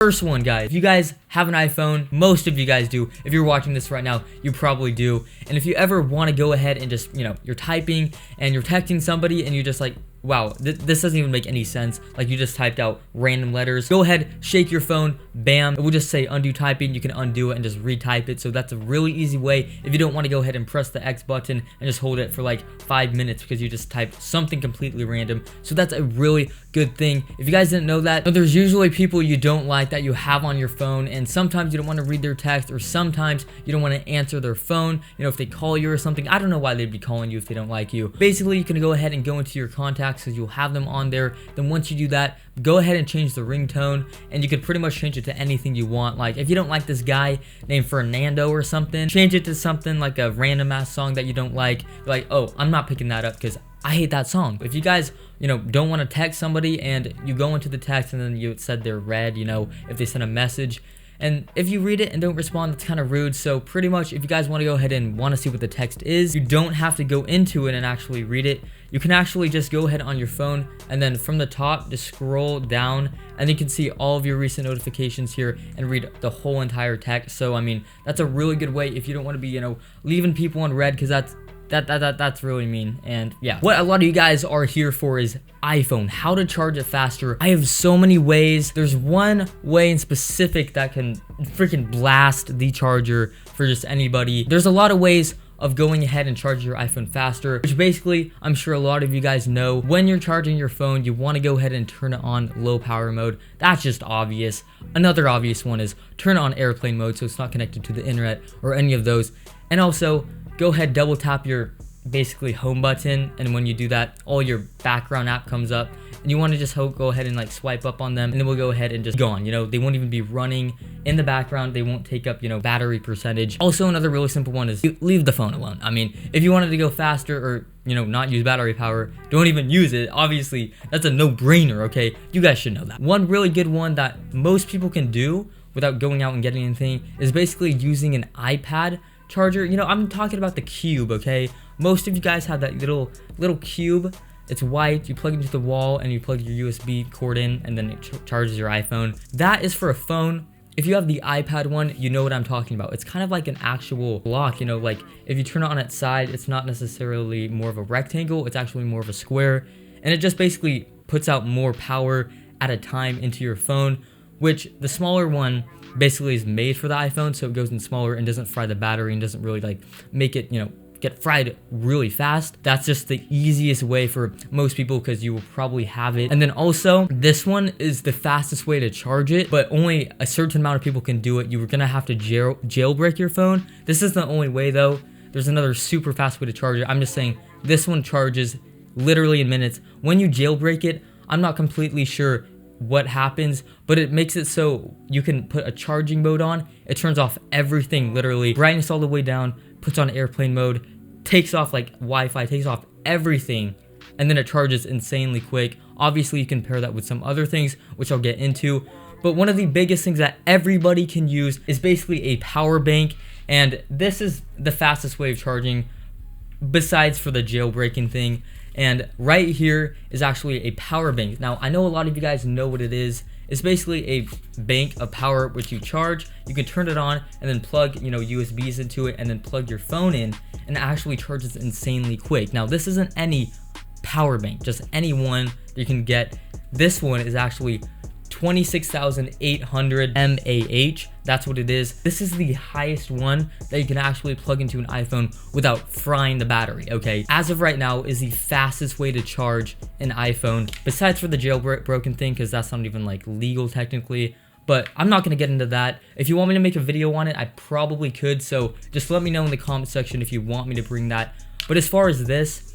First one, guys, if you guys have an iPhone, most of you guys do. If you're watching this right now, you probably do. And if you ever want to go ahead and just, you're typing and you're texting somebody and you're just like, wow, this doesn't even make any sense. Like, you just typed out random letters. Go ahead, shake your phone, bam. It will just say undo typing. You can undo it and just retype it. So that's a really easy way if you don't want to go ahead and press the X button and just hold it for like 5 minutes because you just typed something completely random. So that's a really good thing. If you guys didn't know that, there's usually people you don't like that you have on your phone, and sometimes you don't want to read their text, or sometimes you don't want to answer their phone, if they call you or something. I don't know why they'd be calling you if they don't like you. Basically, you can go ahead and go into your contacts because you'll have them on there. Then once you do that, go ahead and change the ringtone, and you can pretty much change it to anything you want. Like, if you don't like this guy named Fernando or something, change it to something like a random ass song that you don't like. You're like, oh, I'm not picking that up because I hate that song. If you guys, don't want to text somebody and you go into the text and then you said they're read, if they send a message, and if you read it and don't respond, that's kind of rude. So pretty much, if you guys want to go ahead and want to see what the text is, you don't have to go into it and actually read it. You can actually just go ahead on your phone, and then from the top, just scroll down, and you can see all of your recent notifications here and read the whole entire text. So, I mean, that's a really good way if you don't want to be, leaving people on red, because that's really mean. And yeah, what a lot of you guys are here for is iPhone, how to charge it faster. I have so many ways. There's one way in specific that can freaking blast the charger for just anybody. There's a lot of ways of going ahead and charging your iPhone faster, which basically, I'm sure a lot of you guys know, when you're charging your phone, you want to go ahead and turn it on low power mode. That's just obvious. Another obvious one is turn on airplane mode so it's not connected to the internet or any of those. And also, go ahead, double tap your basically home button, and when you do that, all your background app comes up, and you want to just go ahead and like swipe up on them, and then we'll go ahead and just go on. They won't even be running in the background. They won't take up battery percentage. Also, another really simple one is leave the phone alone. I mean, if you wanted to go faster or not use battery power, don't even use it. Obviously, that's a no-brainer. Okay, you guys should know that. One really good one that most people can do without going out and getting anything is basically using an iPad charger. I'm talking about the cube. Okay, most of you guys have that little cube. It's white. You plug it into the wall and you plug your USB cord in, and then it charges your iPhone. That is for a phone. If you have the iPad one, you know what I'm talking about. It's kind of like an actual block, like if you turn it on its side, it's not necessarily more of a rectangle, it's actually more of a square, and it just basically puts out more power at a time into your phone, which the smaller one basically is made for the iPhone, so it goes in smaller and doesn't fry the battery and doesn't really like make it, get fried really fast. That's just the easiest way for most people because you will probably have it. And then also, this one is the fastest way to charge it, but only a certain amount of people can do it. You're gonna have to jailbreak your phone. This is the only way though. There's another super fast way to charge it. I'm just saying this one charges literally in minutes. When you jailbreak it, I'm not completely sure what happens, but it makes it so you can put a charging mode on. It turns off everything, literally brightness all the way down, puts on airplane mode, takes off like Wi-Fi, takes off everything, and then it charges insanely quick. Obviously, you can pair that with some other things, which I'll get into, but one of the biggest things that everybody can use is basically a power bank, and this is the fastest way of charging besides for the jailbreaking thing. And right here is actually a power bank. Now, I know a lot of you guys know what it is. It's basically a bank of power which you charge. You can turn it on and then plug, USBs into it and then plug your phone in, and it actually charges insanely quick. Now, this isn't any power bank, just any one that you can get. This one is actually 26,800 mAh. That's what it is. This is the highest one that you can actually plug into an iPhone without frying the battery, okay? As of right now, is the fastest way to charge an iPhone, besides for the jailbroken thing, because that's not even like legal technically. But I'm not going to get into that. If you want me to make a video on it, I probably could. So just let me know in the comment section if you want me to bring that. But as far as this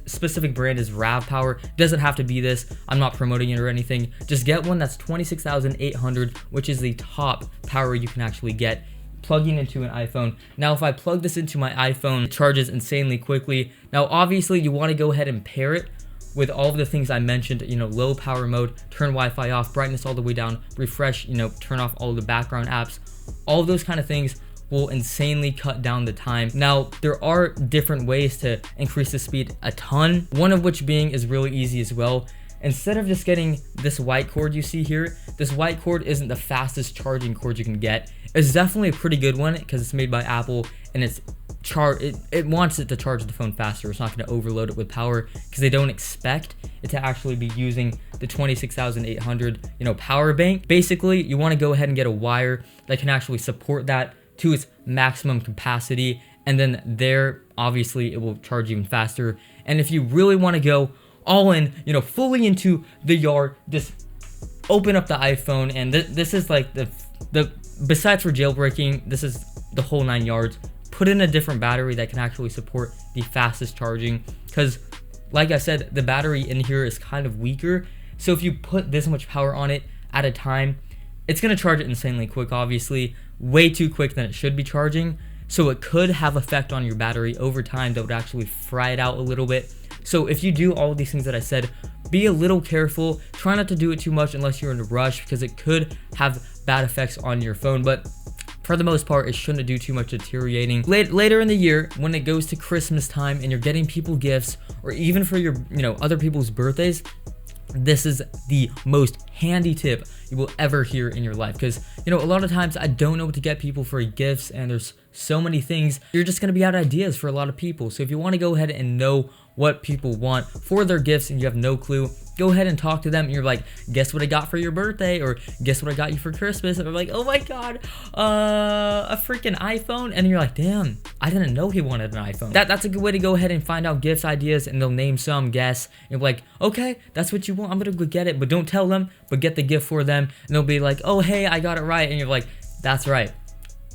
specific brand is Rav Power. Doesn't have to be this. I'm not promoting it or anything. Just get one that's 26,800, which is the top power you can actually get plugging into an iPhone. Now, if I plug this into my iPhone, it charges insanely quickly. Now, obviously, you want to go ahead and pair it with all of the things I mentioned, low power mode, turn Wi-Fi off, brightness all the way down, refresh, turn off all the background apps. All of those kind of things will insanely cut down the time. Now, there are different ways to increase the speed a ton, one of which being is really easy as well, instead of just getting this white cord you see here, this white cord isn't the fastest charging cord you can get. It's definitely a pretty good one because it's made by Apple, and it wants it to charge the phone faster. It's not going to overload it with power because they don't expect it to actually be using the 26,800 power bank. Basically, you want to go ahead and get a wire that can actually support that to its maximum capacity, and then there obviously it will charge even faster. And if you really want to go all in, fully into the yard, just open up the iPhone, and this is like the besides for jailbreaking, this is the whole 9 yards. Put in a different battery that can actually support the fastest charging, because like I said, the battery in here is kind of weaker. So if you put this much power on it at a time, it's going to charge it insanely quick, obviously, way too quick than it should be charging. So it could have effect on your battery over time that would actually fry it out a little bit. So if you do all of these things that I said, be a little careful. Try not to do it too much unless you're in a rush, because it could have bad effects on your phone. But for the most part, it shouldn't do too much deteriorating. Later in the year, when it goes to Christmas time and you're getting people gifts, or even for your other people's birthdays, this is the most handy tip you will ever hear in your life. Because a lot of times I don't know what to get people for gifts, and there's so many things. You're just gonna be out of ideas for a lot of people. So if you want to go ahead and know what people want for their gifts and you have no clue, go ahead and talk to them, and you're like, guess what I got for your birthday, or guess what I got you for Christmas, and they're like, oh my god, a freaking iPhone. And you're like, damn, I didn't know he wanted an iPhone. That's a good way to go ahead and find out gifts ideas, and they'll name some, guess, and you're like, okay, that's what you want, I'm gonna go get it. But don't tell them, but get the gift for them, and they'll be like, oh hey, I got it right. And you're like, that's right,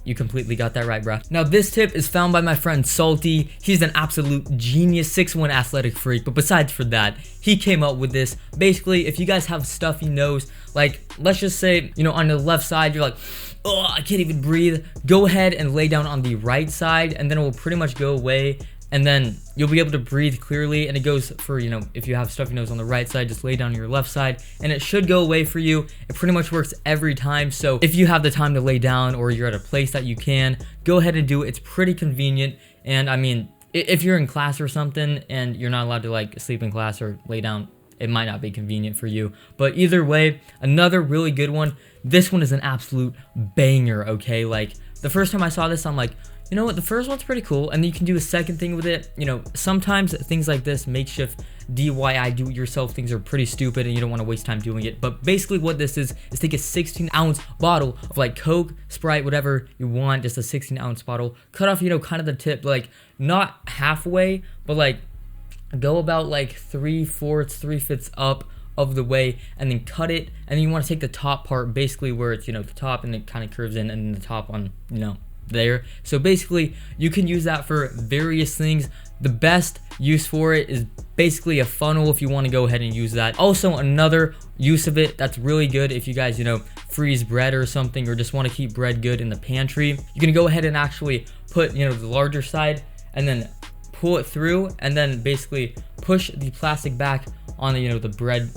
you completely got that right, bruh. Now, this tip is found by my friend Salty. He's an absolute genius, 6'1" athletic freak. But besides for that, he came up with this. Basically, if you guys have stuffy nose, like let's just say, on the left side, you're like, oh, I can't even breathe. Go ahead and lay down on the right side, and then it will pretty much go away. And then you'll be able to breathe clearly. And it goes for, if you have stuffy nose on the right side, just lay down on your left side, and it should go away for you. It pretty much works every time. So if you have the time to lay down, or you're at a place that you can, go ahead and do it. It's pretty convenient. And I mean, if you're in class or something and you're not allowed to like sleep in class or lay down, it might not be convenient for you. But either way, another really good one. This one is an absolute banger, okay? Like the first time I saw this, I'm like, you know what, the first one's pretty cool, and then you can do a second thing with it. Sometimes things like this, makeshift DIY do-it-yourself things, are pretty stupid and you don't want to waste time doing it. But basically what this is take a 16-ounce bottle of like Coke, Sprite, whatever you want, just a 16-ounce bottle, cut off, kind of the tip, like not halfway, but like go about like 3/5 up of the way, and then cut it, and then you want to take the top part, basically where it's, the top, and it kind of curves in, and then the top on, there. So basically you can use that for various things. The best use for it is basically a funnel, if you want to go ahead and use that. Also, another use of it that's really good if you guys freeze bread or something, or just want to keep bread good in the pantry, you can go ahead and actually put the larger side, and then pull it through, and then basically push the plastic back on the bread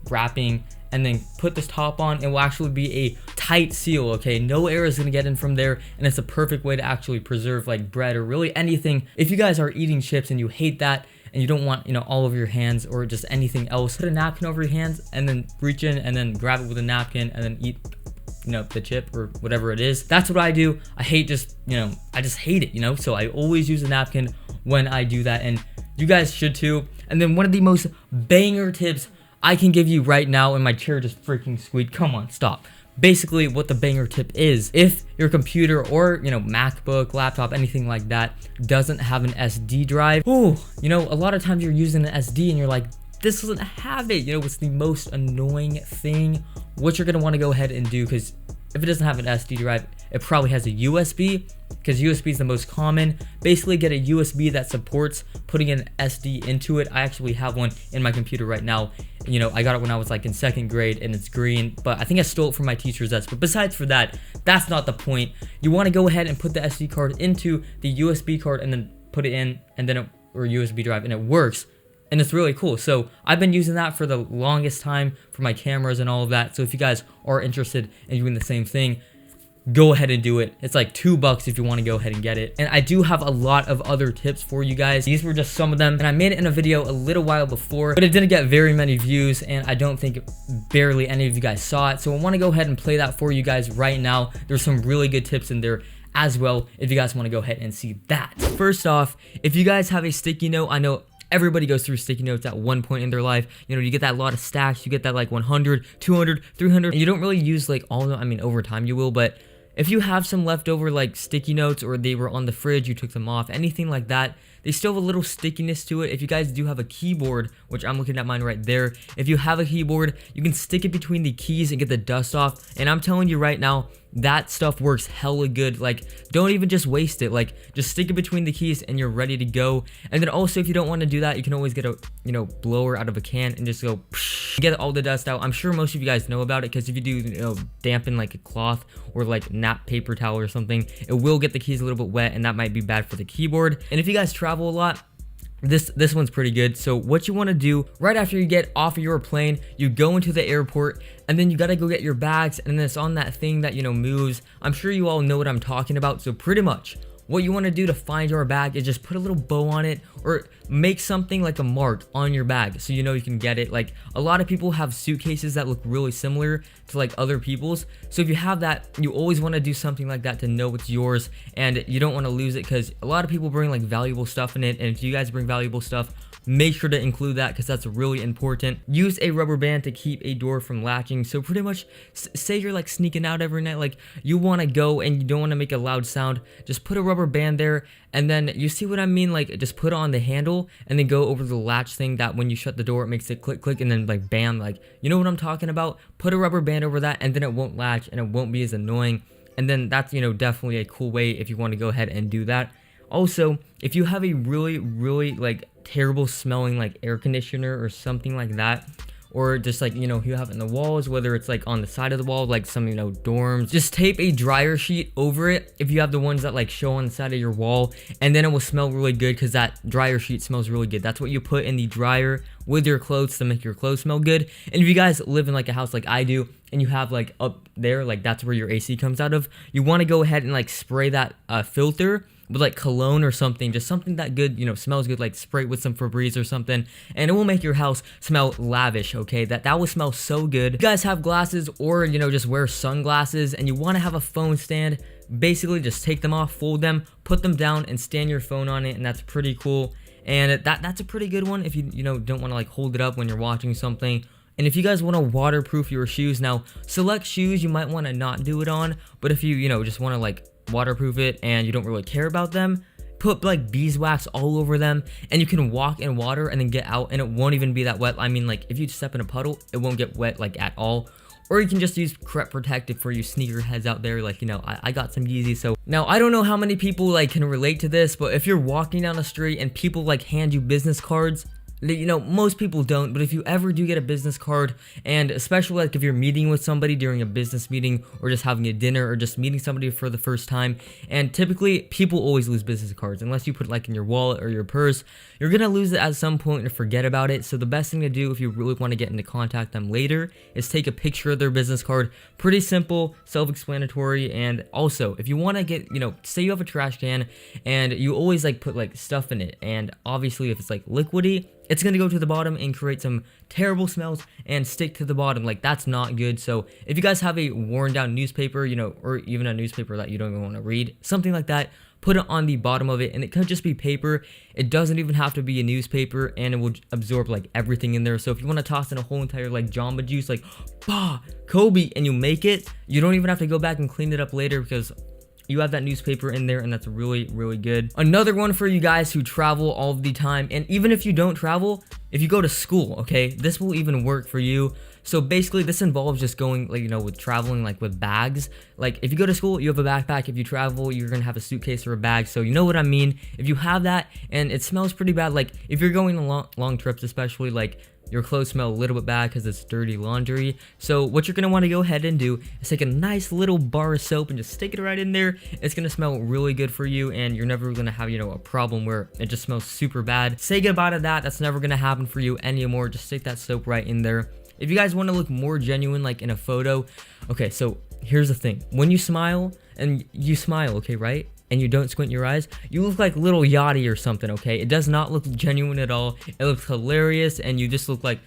wrapping, and then put this top on. It will actually be a tight seal, okay? No air is gonna get in from there, and it's a perfect way to actually preserve like bread or really anything. If you guys are eating chips and you hate that, and you don't want all over your hands or just anything else, put a napkin over your hands, and then reach in and then grab it with a napkin, and then eat the chip or whatever it is. That's what I do. I hate I just hate it, so I always use a napkin when I do that, and you guys should too. And then one of the most banger tips I can give you right now, and my chair just freaking squeaked. Come on, stop. Basically, what the banger tip is, if your computer or, MacBook, laptop, anything like that doesn't have an SD drive, a lot of times you're using an SD and you're like, this doesn't have it. It's the most annoying thing. What you're going to want to go ahead and do, because if it doesn't have an SD drive, it probably has a USB, because USB is the most common. Basically, get a USB that supports putting an SD into it. I actually have one in my computer right now. I got it when I was like in 2nd grade, and it's green, but I think I stole it from my teacher's desk. But besides for that, that's not the point. You want to go ahead and put the SD card into the USB card, and then put it in, and then or USB drive, and it works. And it's really cool. So I've been using that for the longest time for my cameras and all of that. So if you guys are interested in doing the same thing, go ahead and do it. It's like $2 if you want to go ahead and get it. And I do have a lot of other tips for you guys. These were just some of them, and I made it in a video a little while before, but it didn't get very many views, and I don't think barely any of you guys saw it. So I want to go ahead and play that for you guys right now. There's some really good tips in there as well if you guys want to go ahead and see that. First off, if you guys have a sticky note, I know everybody goes through sticky notes at one point in their life. You know, you get that lot of stacks, you get that like 100, 200, 300, and you don't really use like all of them. I mean, over time you will, but if you have some leftover like sticky notes, or they were on the fridge, you took them off, anything like that, they still have a little stickiness to it. If you guys do have a keyboard, which I'm looking at mine right there, if you have a keyboard, you can stick it between the keys and get the dust off. And I'm telling you right now, that stuff works hella good. Like, don't even just waste it. Like, just stick it between the keys and you're ready to go. And then also, if you don't want to do that, you can always get a, you know, blower out of a can and just go get all the dust out. I'm sure most of you guys know about it, because if you do, you know, dampen like a cloth or like nap paper towel or something, it will get the keys a little bit wet, and that might be bad for the keyboard. And if you guys travel a lot, this one's pretty good. So what you want to do right after you get off of your plane, you go into the airport, and then you got to go get your bags, and then it's on that thing that, you know, moves. I'm sure you all know what I'm talking about. So pretty much what you want to do to find your bag is just put a little bow on it, or make something like a mark on your bag so you know you can get it. Like, a lot of people have suitcases that look really similar to like other people's. So if you have that, you always want to do something like that to know it's yours, and you don't want to lose it, because a lot of people bring like valuable stuff in it. And if you guys bring valuable stuff, make sure to include that, because that's really important. Use a rubber band to keep a door from latching. So pretty much, say you're like sneaking out every night, like you want to go and you don't want to make a loud sound, just put a rubber band there, and then you see what I mean, like just put it on the handle and then go over the latch thing, that when you shut the door it makes it click click, and then like bam, like, you know what I'm talking about. Put a rubber band over that, and then it won't latch and it won't be as annoying. And then that's, you know, definitely a cool way if you want to go ahead and do that. Also, if you have a really like terrible smelling like air conditioner or something like that, or just like, you know, you have it in the walls, whether it's like on the side of the wall, like some, you know, dorms, just tape a dryer sheet over it if you have the ones that like show on the side of your wall, and then it will smell really good, because that dryer sheet smells really good. That's what you put in the dryer with your clothes to make your clothes smell good. And if you guys live in like a house like I do, and you have like up there, like that's where your AC comes out of, you want to go ahead and like spray that filter with like cologne or something, just something that good, you know, smells good, like spray it with some Febreze or something, and it will make your house smell lavish. Okay, that will smell so good. If you guys have glasses, or, you know, just wear sunglasses, and you want to have a phone stand, basically just take them off, fold them, put them down, and stand your phone on it, and that's pretty cool. And that's a pretty good one if you know, don't want to like hold it up when you're watching something. And if you guys want to waterproof your shoes, now select shoes you might want to not do it on, but if you know, just want to like waterproof it and you don't really care about them, put like beeswax all over them, and you can walk in water and then get out and it won't even be that wet. I mean, like if you step in a puddle, it won't get wet like at all. Or you can just use Crep Protective for you sneakerheads out there. Like, you know, I got some Yeezys. So now I don't know how many people like can relate to this, but if you're walking down the street and people like hand you business cards, you know, most people don't, but if you ever do get a business card, and especially like if you're meeting with somebody during a business meeting, or just having a dinner, or just meeting somebody for the first time, and typically people always lose business cards unless you put it like in your wallet or your purse. You're gonna lose it at some point and forget about it. So the best thing to do if you really want to get into contact them later is take a picture of their business card. Pretty simple, self-explanatory. And also, if you want to get, you know, say you have a trash can and you always like put like stuff in it, and obviously if it's like liquidy, it's going to go to the bottom and create some terrible smells and stick to the bottom. Like, that's not good. So if you guys have a worn down newspaper, you know, or even a newspaper that you don't even want to read, something like that, put it on the bottom of it, and it could just be paper. It doesn't even have to be a newspaper, and it will absorb like everything in there. So if you want to toss in a whole entire like Jamba Juice, like Kobe, and you make it, you don't even have to go back and clean it up later, because you have that newspaper in there, and that's really, really good. Another one for you guys who travel all the time, and even if you don't travel, if you go to school, okay, this will even work for you. So basically, this involves just going, like, you know, with traveling, like with bags. Like, if you go to school, you have a backpack. If you travel, you're gonna have a suitcase or a bag. So you know what I mean. If you have that, and it smells pretty bad, like if you're going on long trips, especially, like your clothes smell a little bit bad because it's dirty laundry. So what you're going to want to go ahead and do is take a nice little bar of soap and just stick it right in there. It's going to smell really good for you, and you're never going to have, you know, a problem where it just smells super bad. Say goodbye to that. That's never going to happen for you anymore. Just stick that soap right in there. If you guys want to look more genuine, like in a photo, okay, so here's the thing. When you smile, okay, right? And you don't squint your eyes, you look like Little Yachty or something, okay? It does not look genuine at all. It looks hilarious, and you just look like,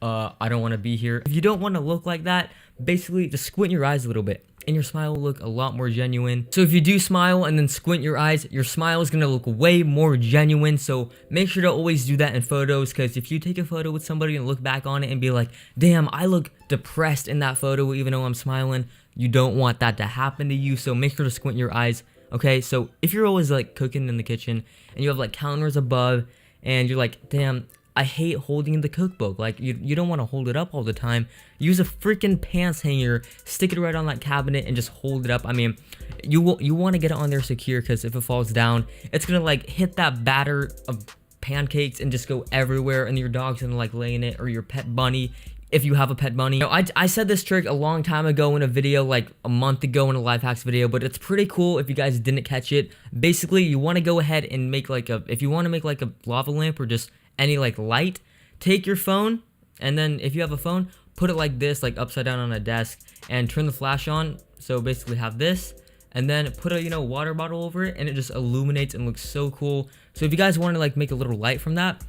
I don't want to be here. If you don't want to look like that, basically just squint your eyes a little bit, and your smile will look a lot more genuine. So if you do smile and then squint your eyes, your smile is going to look way more genuine. So make sure to always do that in photos, because if you take a photo with somebody and look back on it and be like, damn, I look depressed in that photo even though I'm smiling, you don't want that to happen to you. So make sure to squint your eyes. Okay, so if you're always like cooking in the kitchen and you have like counters above and you're like, damn, I hate holding the cookbook. Like, you don't want to hold it up all the time. Use a freaking pants hanger, stick it right on that cabinet, and just hold it up. I mean, you want to get it on there secure, because if it falls down, it's gonna like hit that batter of pancakes and just go everywhere, and your dog's gonna like lay in it, or your pet bunny. If you have a pet bunny. Now, I said this trick a long time ago in a video, like a month ago in a life hacks video, but it's pretty cool if you guys didn't catch it. Basically, you want to go ahead and make like if you want to make like a lava lamp or just any like light, take your phone, and then if you have a phone, put it like this, like upside down on a desk, and turn the flash on. So basically have this, and then put a water bottle over it, and it just illuminates and looks so cool. So if you guys want to like make a little light from that,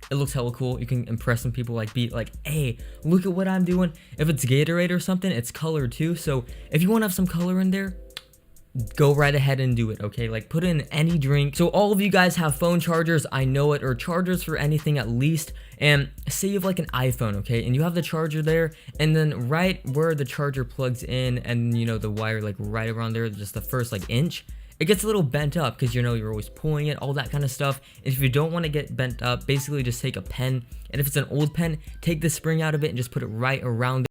it looks hella cool. You can impress some people, like be like, hey, look at what I'm doing. If it's Gatorade or something, it's colored too. So if you want to have some color in there, go right ahead and do it, okay? Like, put in any drink. So all of you guys have phone chargers, I know it, or chargers for anything at least. And say you have like an iPhone, okay, and you have the charger there, and then right where the charger plugs in, and the wire like right around there, just the first like inch, it gets a little bent up because you're always pulling it, all that kind of stuff. And if you don't want to get bent up, basically just take a pen, and if it's an old pen, take the spring out of it and just put it right around